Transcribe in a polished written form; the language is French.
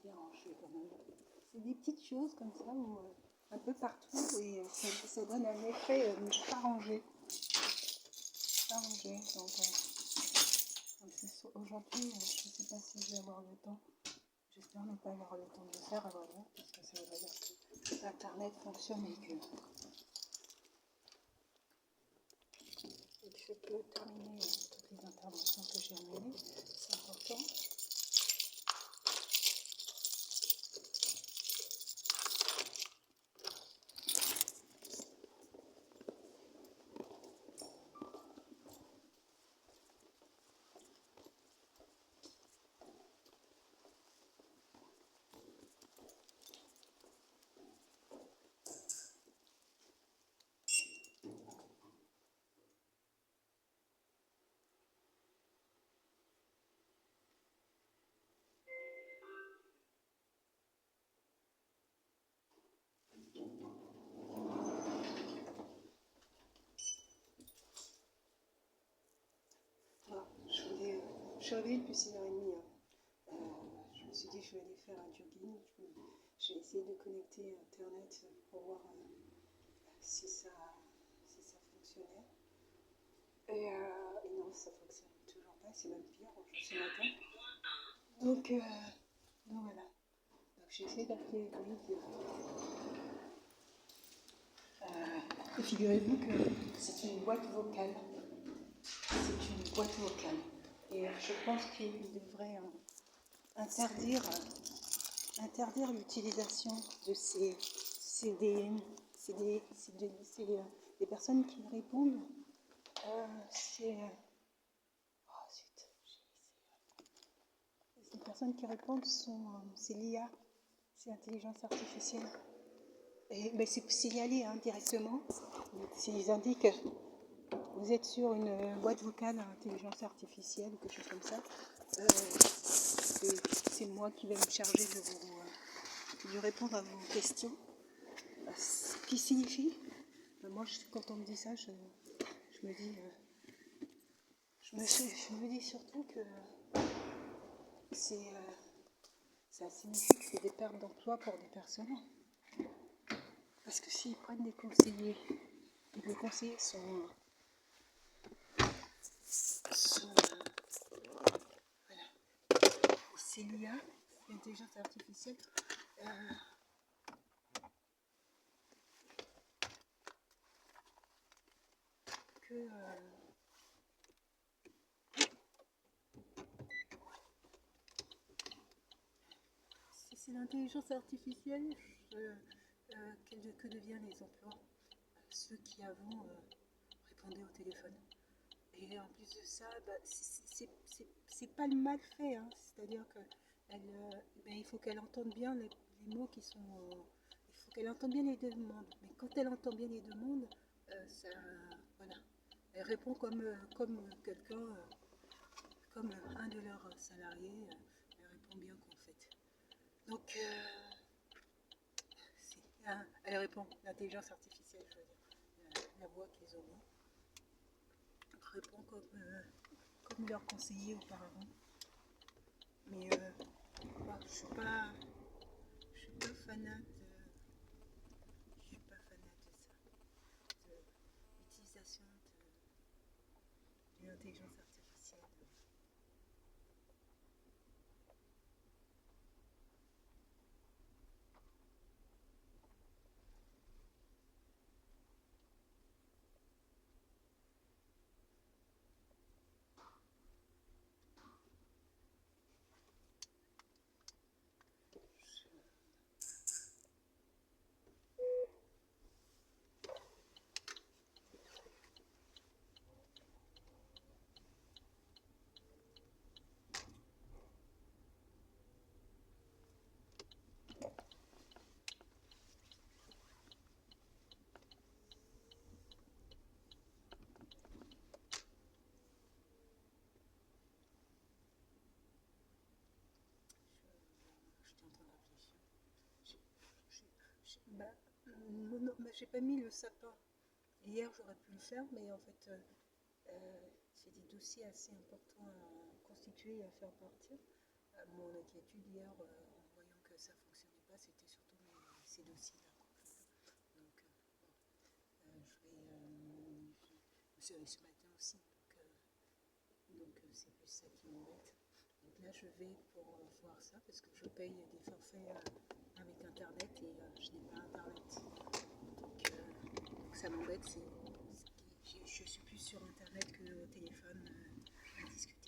déranger quand même. C'est des petites choses comme ça, où, un peu partout, et ça donne un effet pas rangé. Pas rangé. Donc aujourd'hui, je ne sais pas si je vais avoir le temps. J'espère ne pas avoir le temps de le faire, voilà, parce que ça veut dire que Internet fonctionne et que je peux terminer toutes les interventions que j'ai menées. C'est important. Je suis réveillée depuis 6h30. Je me suis dit que je vais aller faire un jogging. J'ai essayé de connecter Internet pour voir si ça fonctionnait. Et non, ça ne fonctionne toujours pas. C'est même pire ce matin. Donc voilà. Donc j'ai essayé d'appeler Louise. Et figurez-vous que c'est une boîte vocale. C'est une boîte vocale. Et je pense qu'il devrait interdire l'utilisation de des personnes qui répondent. Les personnes qui répondent c'est l'IA, c'est l'intelligence artificielle. Mais c'est signalé directement. S'ils indiquent vous êtes sur une boîte vocale à intelligence artificielle ou quelque chose comme ça, c'est moi qui vais me charger de répondre à vos questions. Ce qui signifie, moi quand on me dit ça, je me dis, je me dis surtout que ça signifie que c'est des pertes d'emploi pour des personnes. Parce que s'ils prennent des conseillers, et que les conseillers sont voilà, c'est l'IA, l'intelligence artificielle, que si c'est l'intelligence artificielle, que deviennent les emplois, ceux qui avant répondaient au téléphone. Et en plus de ça, c'est pas le mal fait, c'est-à-dire que il faut qu'elle entende bien les mots qui sont. Il faut qu'elle entende bien les demandes. Mais quand elle entend bien les demandes, voilà. Elle répond comme quelqu'un, comme un de leurs salariés. Elle répond bien qu'en fait. Donc, elle répond, l'intelligence artificielle, je veux dire, la voix qu'ils ont mis, répond comme leur conseiller auparavant. Mais je suis pas fanat de ça, de l'utilisation d'une intelligence artificielle. Non, mais j'ai pas mis le sapin. Hier, j'aurais pu le faire, mais en fait, c'est des dossiers assez importants à constituer et à faire partir. Mon inquiétude hier, en voyant que ça fonctionnait pas, c'était surtout ces dossiers-là. Donc, je me suis réveillée ce matin aussi, donc c'est plus ça qui m'embête. Donc là, je vais pour voir ça parce que je paye des forfaits avec Internet et je n'ai pas Internet. Donc ça m'embête. Je suis plus sur Internet qu'au téléphone à discuter.